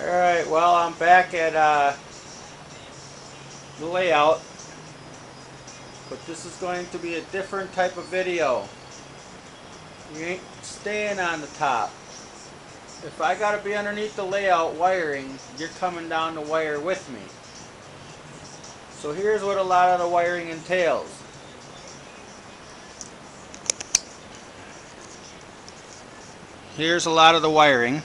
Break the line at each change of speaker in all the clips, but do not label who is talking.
Alright, well, I'm back at the layout, but this is going to be a different type of video. You ain't staying on the top. If I gotta be underneath the layout wiring, you're coming down the wire with me. So here's what a lot of the wiring entails. Here's a lot of the wiring.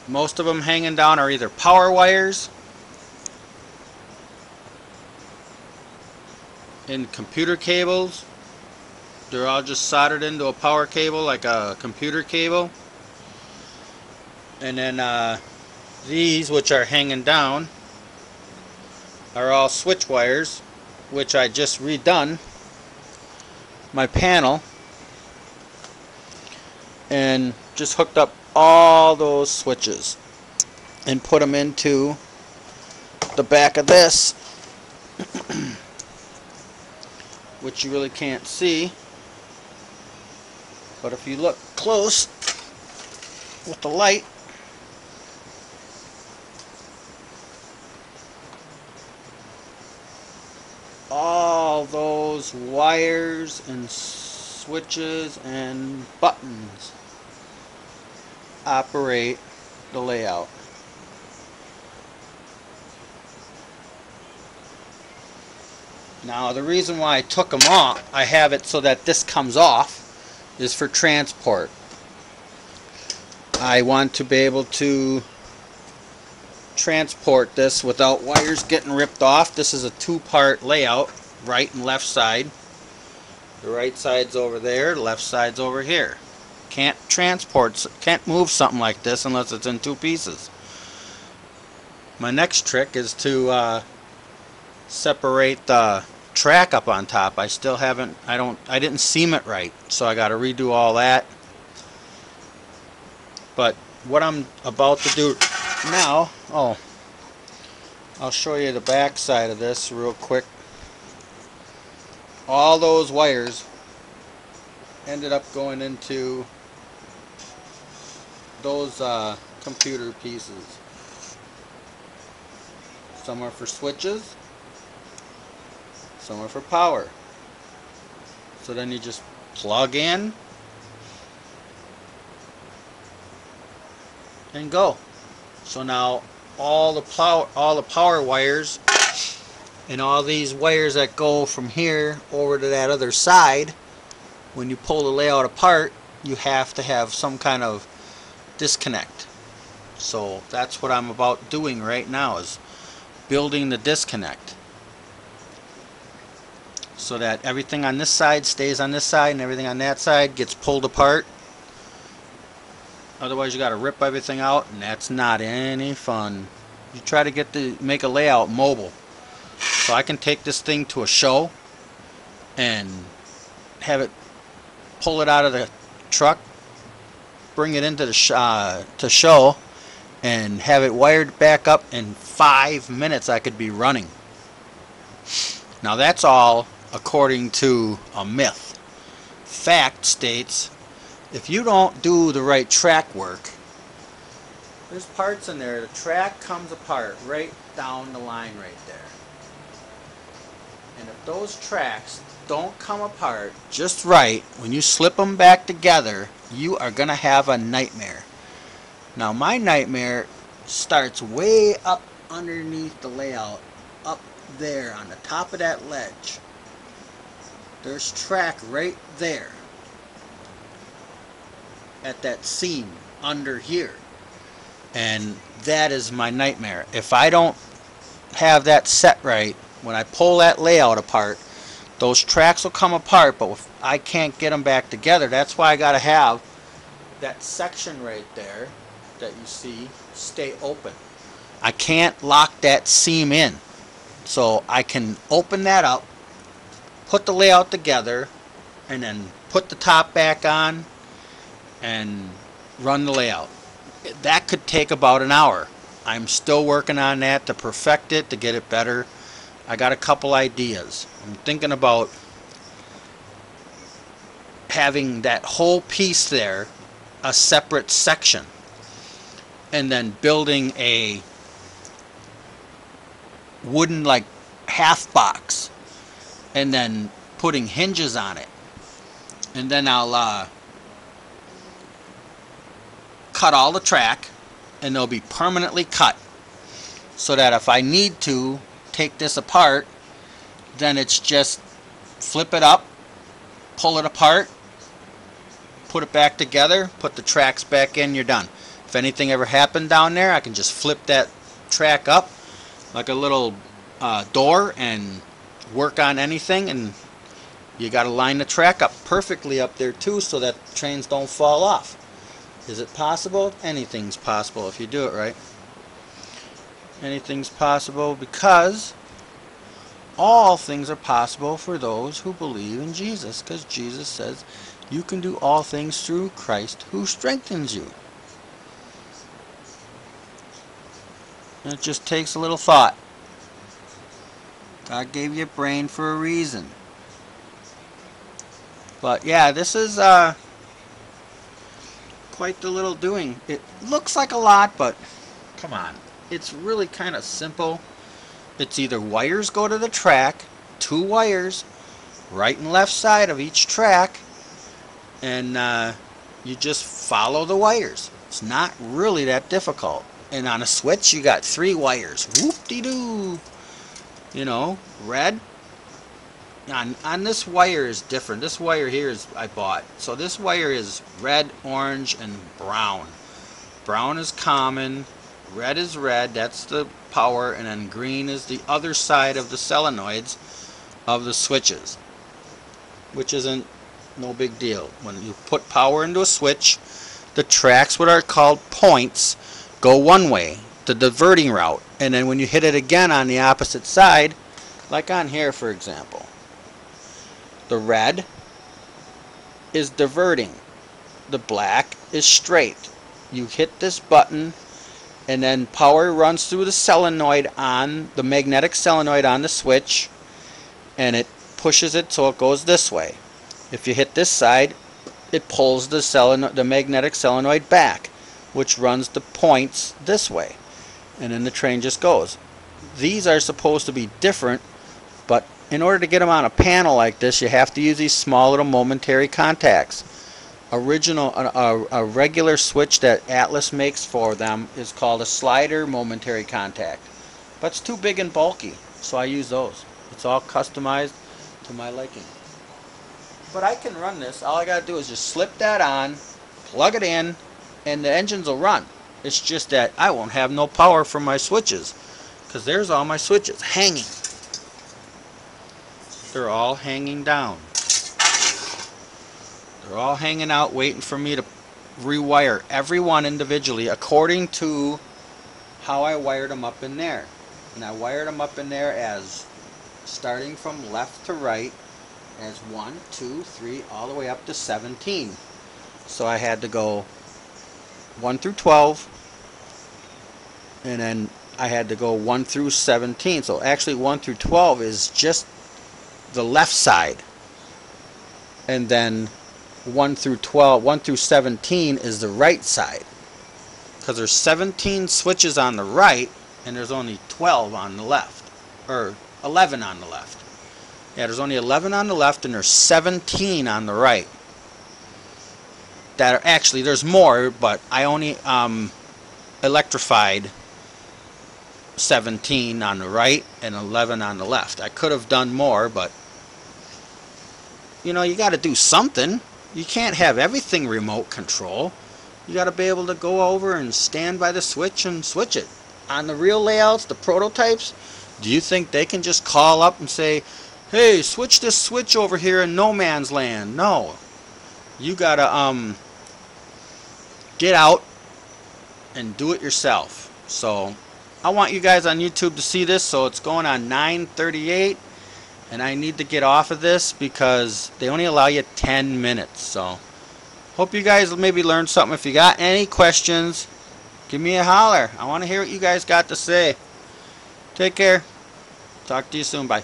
Most of them hanging down are either power wires and computer cables. They're all just soldered into a power cable like a computer cable. And then these, which are hanging down, are all switch wires, which I just redone my panel and just hooked up all those switches and put them into the back of this, which you really can't see, but if you look close with the light, all those wires and switches and buttons operate the layout. Now the reason why I took them off, I have it so that this comes off, is for transport. I want to be able to transport this without wires getting ripped off. This is a two-part layout, right and left side. The right side's over there, the left side's over here. Can't move something like this unless it's in two pieces. My next trick is to separate the track up on top. I still haven't, I didn't seam it right, so I got to redo all that. But what I'm about to do now, I'll show you the back side of this real quick. All those wires ended up going into those computer pieces. Some are for switches, some are for power. So then you just plug in and go. So now all the power wires and all these wires that go from here over to that other side, when you pull the layout apart, you have to have some kind of disconnect. So that's what I'm about doing right now, is building the disconnect so that everything on this side stays on this side and everything on that side gets pulled apart. Otherwise you got to rip everything out, and that's not any fun. You try to make a layout mobile. So I can take this thing to a show and have it, pull it out of the truck, bring it into the show, and have it wired back up in 5 minutes. I could be running. Now that's all according to a myth. Fact states, if you don't do the right track work, there's parts in there, the track comes apart right down the line right there. And if those tracks don't come apart just right, when you slip them back together, you are going to have a nightmare. Now my nightmare starts way up underneath the layout, up there on the top of that ledge. There's track right there at that seam under here, and that is my nightmare. If I don't have that set right, when I pull that layout apart, those tracks will come apart, but if I can't get them back together, that's why I got to have that section right there that you see stay open. I can't lock that seam in, so I can open that up, put the layout together, and then put the top back on and run the layout. That could take about an hour. I'm still working on that to perfect it, to get it better. I got a couple ideas. I'm thinking about having that whole piece there a separate section, and then building a wooden like half box, and then putting hinges on it, and then I'll cut all the track, and they'll be permanently cut, so that if I need to take this apart, then it's just flip it up, pull it apart, put it back together, put the tracks back in, you're done. If anything ever happened down there, I can just flip that track up like a little door and work on anything, and you got to line the track up perfectly up there too, so that trains don't fall off. Is it possible? Anything's possible if you do it right. Anything's possible, because all things are possible for those who believe in Jesus, because Jesus says you can do all things through Christ who strengthens you. And it just takes a little thought. God gave you a brain for a reason. But yeah, this is quite the little doing. It looks like a lot, but come on. It's really kind of simple. It's either wires go to the track, 2 wires, right and left side of each track, and you just follow the wires. It's not really that difficult. And on a switch, you got 3 wires. Whoop-de-doo. You know, red. On this wire is different. This wire here is I bought. So this wire is red, orange, and brown. Brown is common. Red is red. That's the power. And then green is the other side of the solenoids of the switches, which isn't no big deal. When you put power into a switch, the tracks, what are called points, go one way, the diverting route, and then when you hit it again on the opposite side, like on here for example, the red is diverting, the black is straight. You hit this button, and then power runs through the solenoid on the magnetic solenoid on the switch, and it pushes it so it goes this way. If you hit this side, it pulls the magnetic solenoid back, which runs the points this way, and then the train just goes. These are supposed to be different, but in order to get them on a panel like this, you have to use these small little momentary contacts. A regular switch that Atlas makes for them is called a slider momentary contact, but it's too big and bulky, so I use those. It's all customized to my liking. But I can run this. All I gotta do is just slip that on, plug it in, and the engines will run. It's just that I won't have no power from my switches, because there's all my switches hanging. They're all hanging down. They're all hanging out waiting for me to rewire every one individually according to how I wired them up in there. And I wired them up in there as starting from left to right as 1, 2, 3, all the way up to 17. So I had to go 1 through 12, and then I had to go 1 through 17. So actually 1 through 12 is just the left side, and then 1 through 17 is the right side, because there's 17 switches on the right and there's only 12 on the left, or 11 on the left. Yeah, there's only 11 on the left and there's 17 on the right. That are actually, there's more, but I only electrified 17 on the right and 11 on the left. I could have done more, but you know, you got to do something. You can't have everything remote control. You got to be able to go over and stand by the switch and switch it. On the real layouts, the prototypes, do you think they can just call up and say, hey, switch this switch over here in no man's land? No. You got to get out and do it yourself. So I want you guys on YouTube to see this. So it's going on 9:38. And I need to get off of this because they only allow you 10 minutes. So hope you guys maybe learned something. If you got any questions, give me a holler. I want to hear what you guys got to say. Take care. Talk to you soon. Bye.